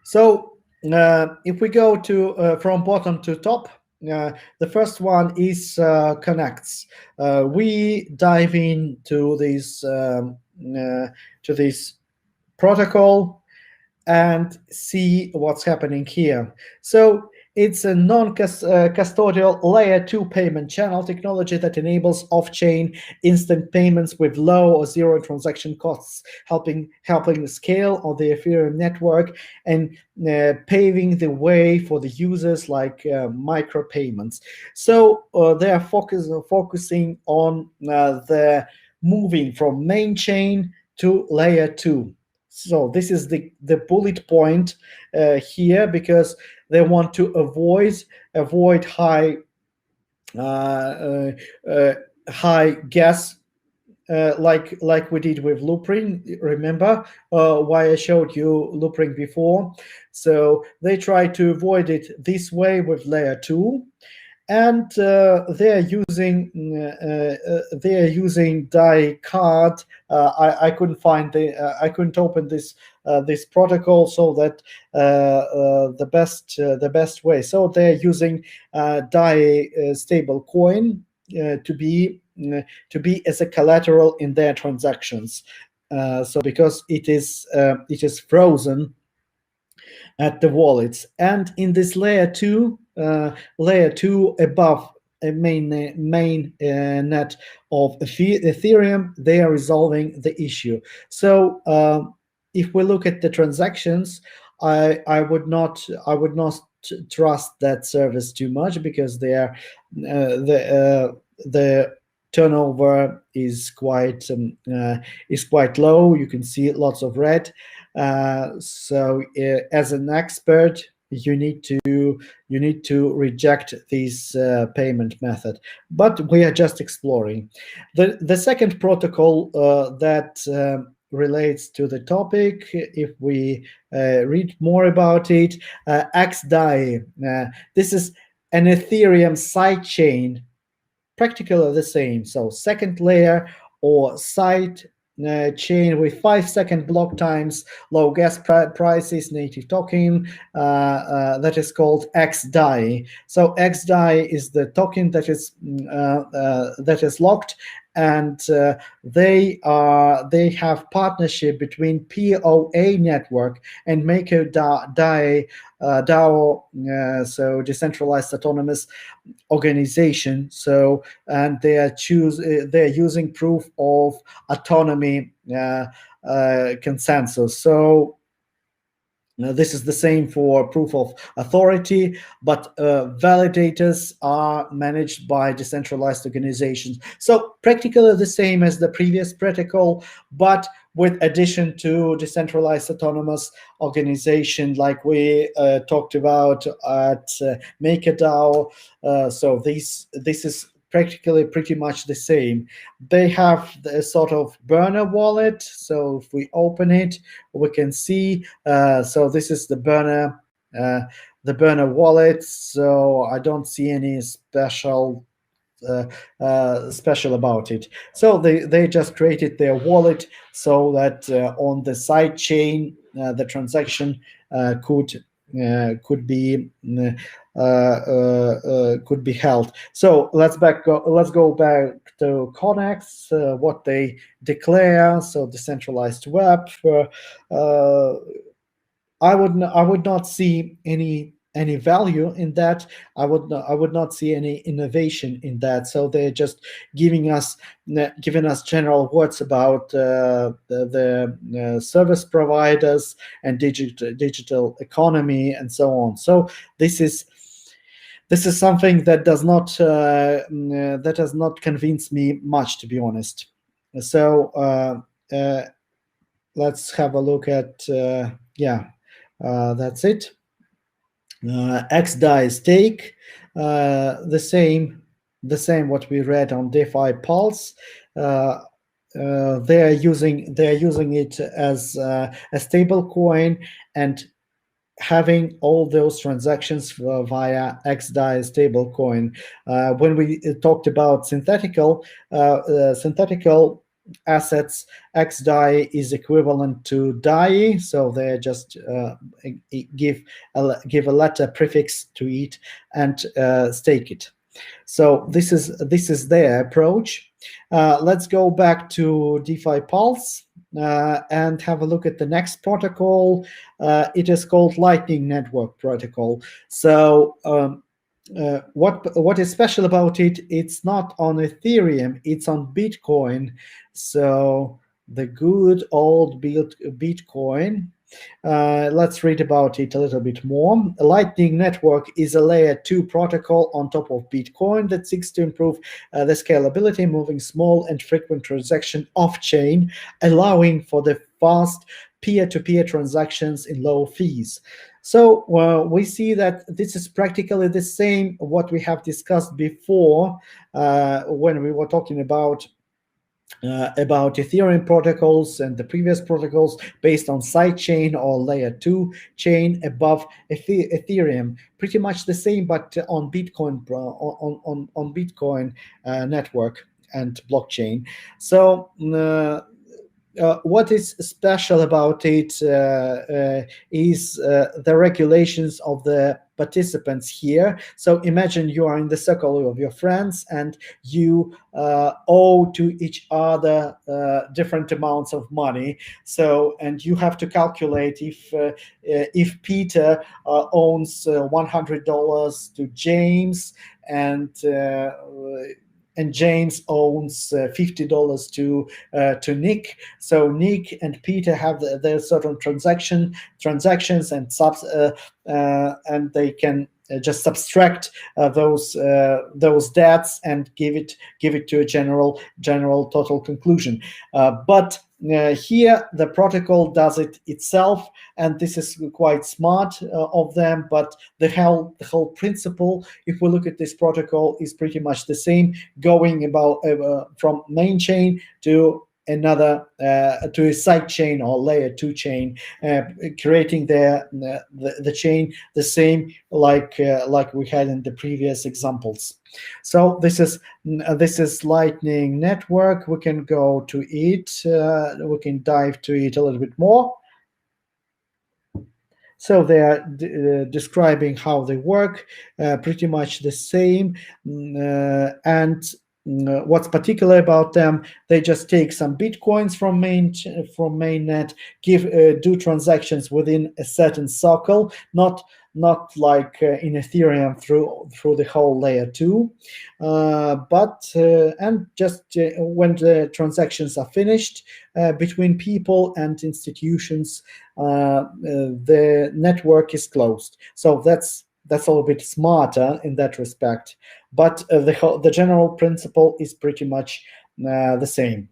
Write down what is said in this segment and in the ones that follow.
So if we go to from bottom to top, the first one is Connext. We dive into this protocol and see what's happening here. So it's a non-custodial layer 2 payment channel technology that enables off-chain instant payments with low or zero transaction costs, helping scale on the Ethereum network and paving the way for the users like micropayments. So they are focusing on the moving from main chain to layer 2. So this is the bullet point here, because they want to avoid high high gas, like we did with Loopring. Remember why I showed you Loopring before? So they try to avoid it this way with layer 2. And they are using DAI card. I couldn't find I couldn't open this protocol, so that the best way. So they're using DAI stable coin to be as a collateral in their transactions. So because it is frozen at the wallets, and in this layer 2 above a main net of Ethereum, they are resolving the issue. So if we look at the transactions, I would not trust that service too much, because the turnover is quite low. You can see lots of red. So as an expert, you need to reject this payment method. But we are just exploring. The second protocol that relates to the topic, if we read more about it, xDai. This is an Ethereum sidechain, practically the same. So second layer or side chain with 5-second block times, low gas prices, native token that is called xDai. So xDai is the token that is locked, and they have partnership between POA network and MakerDAI DAO, so decentralized autonomous organization. So, and they're using proof of autonomy consensus. So this is the same for proof of authority, but validators are managed by decentralized organizations. So practically the same as the previous protocol, but with addition to decentralized autonomous organization, like we talked about at MakerDAO. So this is practically pretty much the same. They have the sort of burner wallet. So if we open it, we can see. So this is the burner wallet. So I don't see any special about it. So they just created their wallet so that on the side chain the transaction could be held. So let's go back to Connext, what they declare. So decentralized web. I would not see any value in that. I would not see any innovation in that. So they're just giving us general words about the service providers and digital economy and so on. So this is something that does not convince me much, to be honest. So let's have a look at that's it. xDai stake, the same what we read on DeFi Pulse. They're using it as a stable coin and having all those transactions via xDai stablecoin. When we talked about synthetical assets. xDai is equivalent to DAI, so they just give a letter prefix to it and stake it. So this is their approach. Let's go back to DeFi Pulse and have a look at the next protocol. It is called Lightning Network Protocol. So what is special about it? It's not on Ethereum, it's on Bitcoin. So the good old Bitcoin. Let's read about it a little bit more. Lightning Network is a layer 2 protocol on top of Bitcoin that seeks to improve the scalability, moving small and frequent transaction off-chain, allowing for the fast peer-to-peer transactions in low fees. So we see that this is practically the same what we have discussed before when we were talking about Ethereum protocols and the previous protocols based on sidechain or layer 2 chain above Ethereum. Pretty much the same, but on Bitcoin on Bitcoin network and blockchain. So what is special about it is the regulations of the participants here. So imagine you are in the circle of your friends and you owe to each other different amounts of money. So, and you have to calculate if Peter owns $100 to James and James owns $50 to Nick. So Nick and Peter have their certain transactions and they can just subtract those debts and give it to a general total conclusion. But here the protocol does it itself, and this is quite smart of them. But the whole principle, if we look at this protocol, is pretty much the same, going about from main chain to another to a side chain or layer 2 chain, creating the chain the same like we had in the previous examples. So this is Lightning Network. We can go to it. We can dive to it a little bit more. So they are describing how they work, pretty much the same, and what's particular about them, they just take some bitcoins from mainnet, do transactions within a certain circle, not like in Ethereum through the whole layer 2, but and just when the transactions are finished between people and institutions, the network is closed. So that's a little bit smarter in that respect, but the general principle is pretty much the same.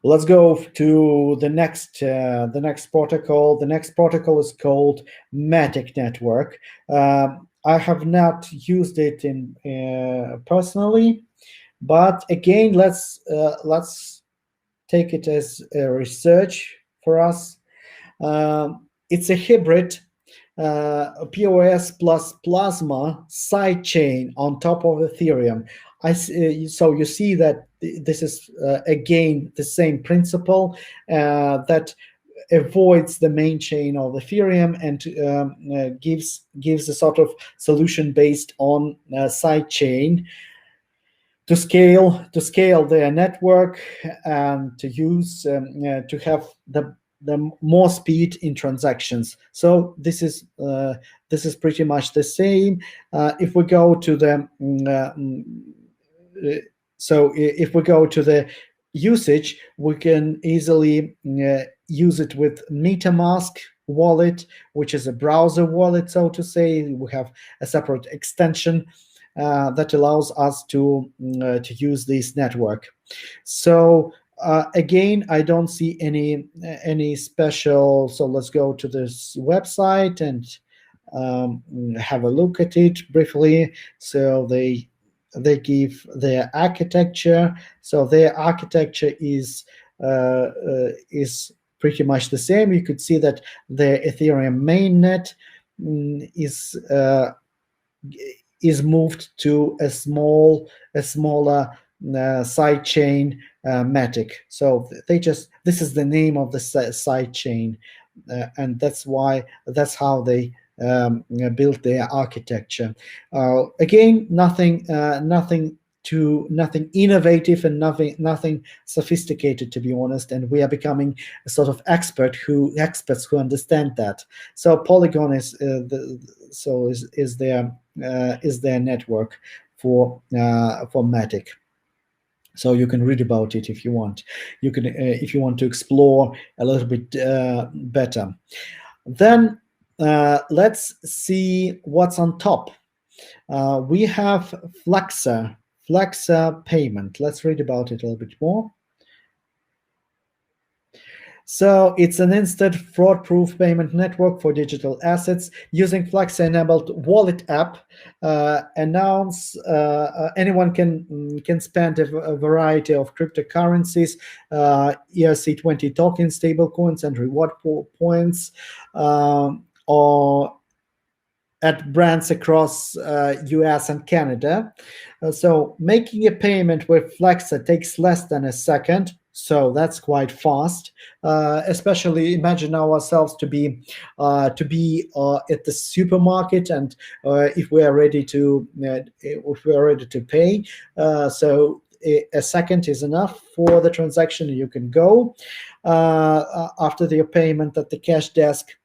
Let's go to the next protocol. The next protocol is called Matic Network. I have not used it personally, but again, let's take it as a research for us. It's a hybrid POS plus Plasma sidechain on top of Ethereum. So you see that this is again the same principle that avoids the main chain of Ethereum and gives a sort of solution based on sidechain to scale their network and to use to have the more speed in transactions. So this is pretty much the same. If we go to the if we go to the usage, we can easily use it with MetaMask wallet, which is a browser wallet, so to say. We have a separate extension that allows us to use this network. So again, I don't see any special. So let's go to this website and have a look at it briefly. So they give their architecture. So their architecture is pretty much the same. You could see that the Ethereum mainnet is moved to a smaller side chain Matic. So this is the name of the side chain, and that's how they built their architecture. Again, nothing innovative and nothing sophisticated, to be honest. And we are becoming a sort of experts who understand that. So Polygon is their network for Matic. So you can read about it if you want. You can if you want to explore a little bit better. Then let's see what's on top. We have Flexa payment. Let's read about it a little bit more. So it's an instant fraud-proof payment network for digital assets using Flexa-enabled wallet app. Anyone can spend a variety of cryptocurrencies, ERC20 tokens, stablecoins, and reward points, or at brands across US and Canada. So making a payment with Flexa takes less than a second. So that's quite fast. Especially imagine ourselves to be at the supermarket, and if we are ready to pay, so a second is enough for the transaction. You can go after the payment at the cash desk.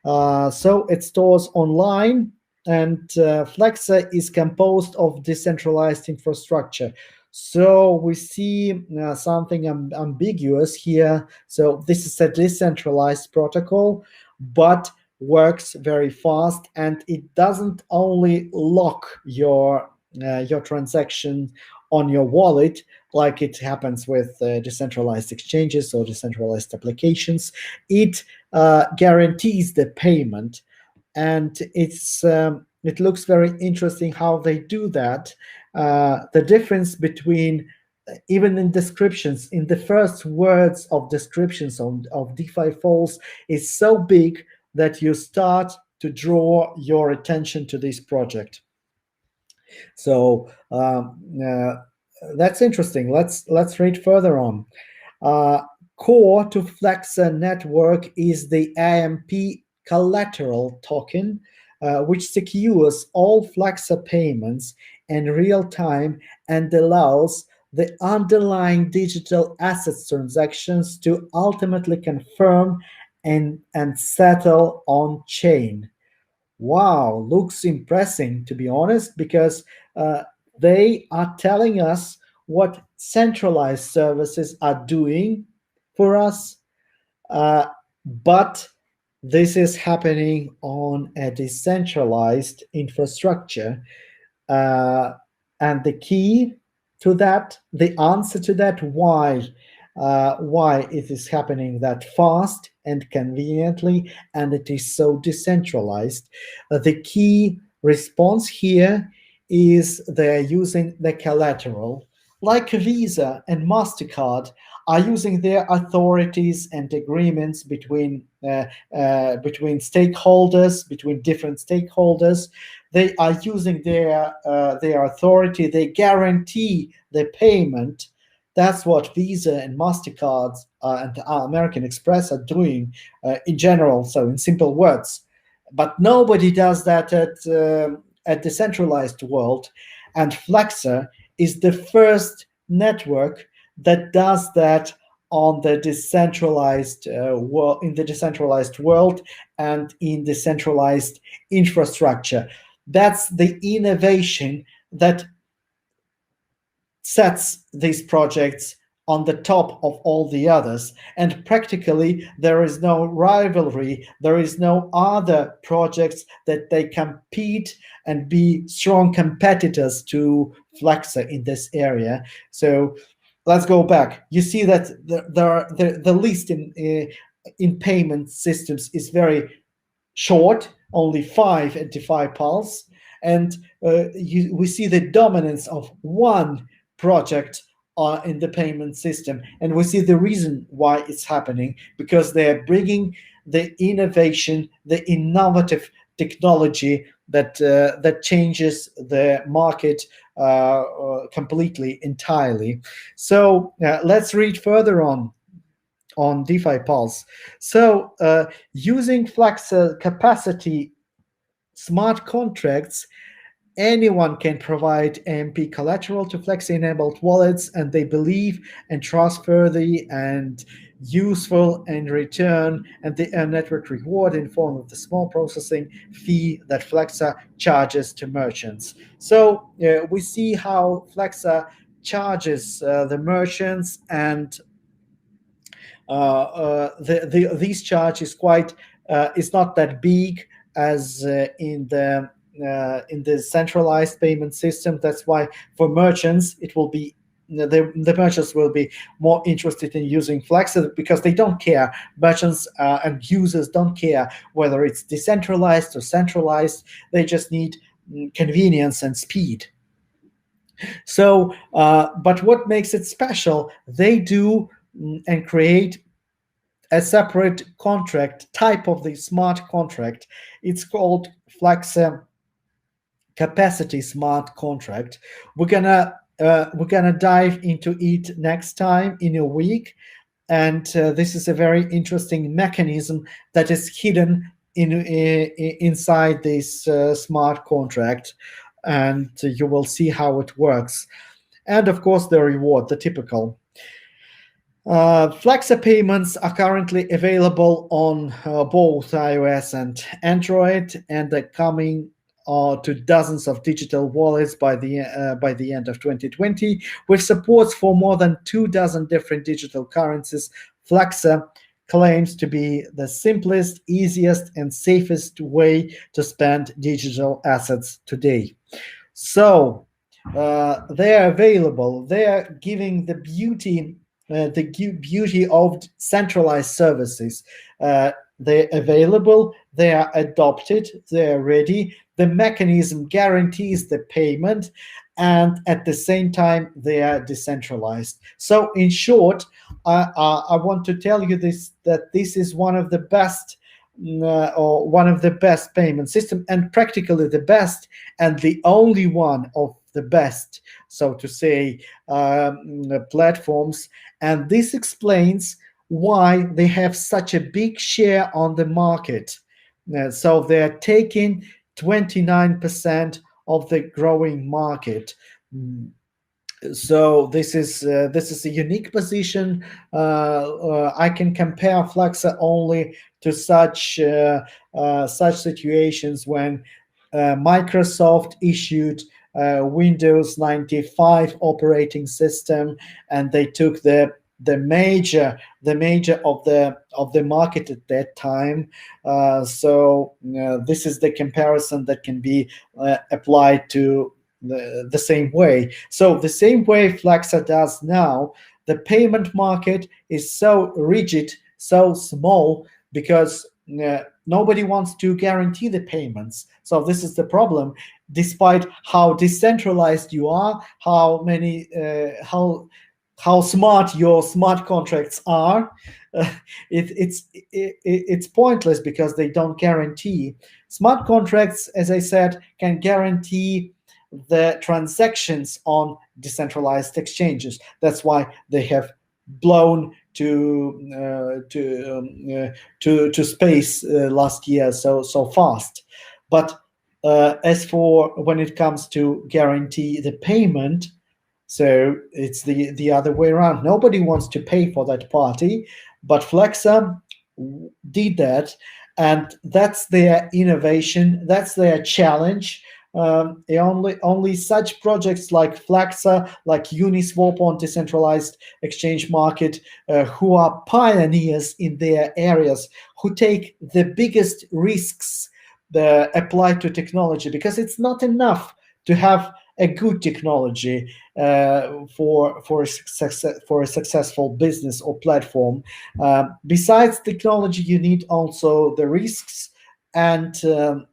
So it stores online, and Flexa is composed of decentralized infrastructure. So we see something ambiguous here. So this is a decentralized protocol, but works very fast, and it doesn't only lock your transaction on your wallet like it happens with decentralized exchanges or decentralized applications. It guarantees the payment, and it looks very interesting how they do that. The difference between, even in descriptions, in the first words of descriptions of DeFi falls, is so big that you start to draw your attention to this project. So that's interesting. Let's read further on. Core to Flexa network is the AMP collateral token, which secures all Flexa payments in real time and allows the underlying digital assets transactions to ultimately confirm and settle on chain. Wow, looks impressive, to be honest, because they are telling us what centralized services are doing for us, but this is happening on a decentralized infrastructure. And the key to that, the answer to that, why it is happening that fast and conveniently, and it is so decentralized. The key response here is they're using the collateral, like Visa and MasterCard are using their authorities and agreements between stakeholders, between different stakeholders. They are using their authority. They guarantee the payment. That's what Visa and MasterCard and American Express are doing in general. So in simple words, but nobody does that at the centralized world, and Flexa is the first network that does that on the decentralized world, in the decentralized world, and in the centralized infrastructure. That's the innovation that sets these projects on the top of all the others. And practically, there is no rivalry. There is no other projects that they compete and be strong competitors to Flexa in this area. So let's go back. You see that the list in payment systems is very short, only 5 at DeFi Pulse. And we see the dominance of one project in the payment system. And we see the reason why it's happening, because they're bringing the innovation, the innovative technology that changes the market completely, entirely. So let's read further on DeFi Pulse. So using Flexa capacity smart contracts, anyone can provide AMP collateral to Flexa-enabled wallets, and they believe and trustworthy and useful and return, and they earn network reward in form of the small processing fee that Flexa charges to merchants. So we see how Flexa charges the merchants, and these charge is quite is not that big as in the centralized payment system. That's why for merchants it will be the merchants will be more interested in using Flexa because they don't care. Merchants and users don't care whether it's decentralized or centralized. They just need convenience and speed. So, but what makes it special? They do and create a separate contract type of the smart contract. It's called Flexa Capacity Smart Contract. We're gonna dive into it next time in a week, and this is a very interesting mechanism that is hidden inside this smart contract, and you will see how it works. And of course, the reward, the typical. Flexa payments are currently available on both iOS and Android, and they're coming to dozens of digital wallets by the end of 2020, with supports for more than 24 different digital currencies. Flexa claims to be the simplest, easiest, and safest way to spend digital assets today. So they're available. They're giving the beauty of centralized services. They're available, they are adopted, they're ready. The mechanism guarantees the payment, and at the same time, they are decentralized. So, in short, I want to tell you that this is one of the best. Or one of the best payment system, and practically the best and the only one of the best, so to say, platforms. And this explains why they have such a big share on the market. So they're taking 29% of the growing market. So this is a unique position. I can compare Flexa only to such situations when Microsoft issued Windows 95 operating system, and they took the major of the market at that time. So this is the comparison that can be applied to the same way. So the same way Flexa does now, the payment market is so rigid, so small, because nobody wants to guarantee the payments. So this is the problem. Despite how decentralized you are, how smart your smart contracts are, it's pointless because they don't guarantee. Smart contracts, as I said, can guarantee the transactions on decentralized exchanges. That's why they have blown to space last year so fast. But as for when it comes to guarantee the payment, so it's the other way around. Nobody wants to pay for that party, but Flexa did that, and that's their innovation. That's their challenge. Only such projects like Flexa, like Uniswap on decentralized exchange market, who are pioneers in their areas, who take the biggest risks applied to technology, because it's not enough to have a good technology for a successful business or platform. Besides technology, you need also the risks and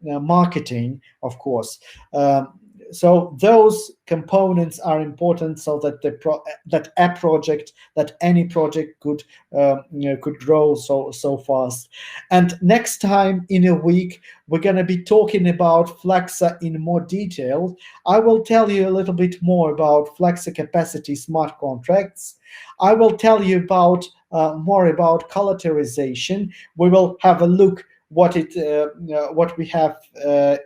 marketing, of course. So those components are important, so that that any project could grow so fast. And next time in a week, we're going to be talking about Flexa in more detail. I will tell you a little bit more about Flexa capacity smart contracts. I will tell you about more about collateralization. We will have a look what we have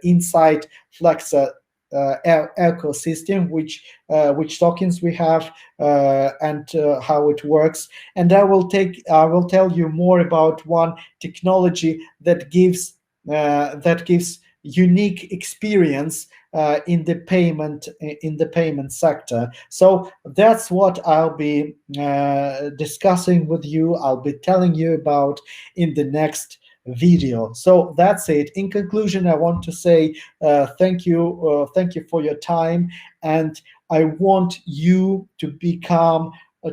inside Flexa ecosystem, which tokens we have, and how it works. And I will tell you more about one technology that gives unique experience in the payment sector. So that's what I'll be discussing with you. I'll be telling you about in the next video. So that's it. In conclusion, I want to say thank you for your time, and I want you to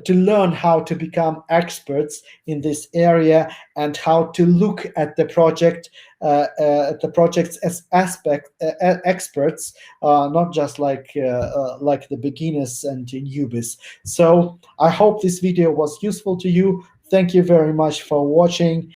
learn how to become experts in this area, and how to look at the projects as experts, not just like the beginners and newbies. So I hope this video was useful to you. Thank you very much for watching.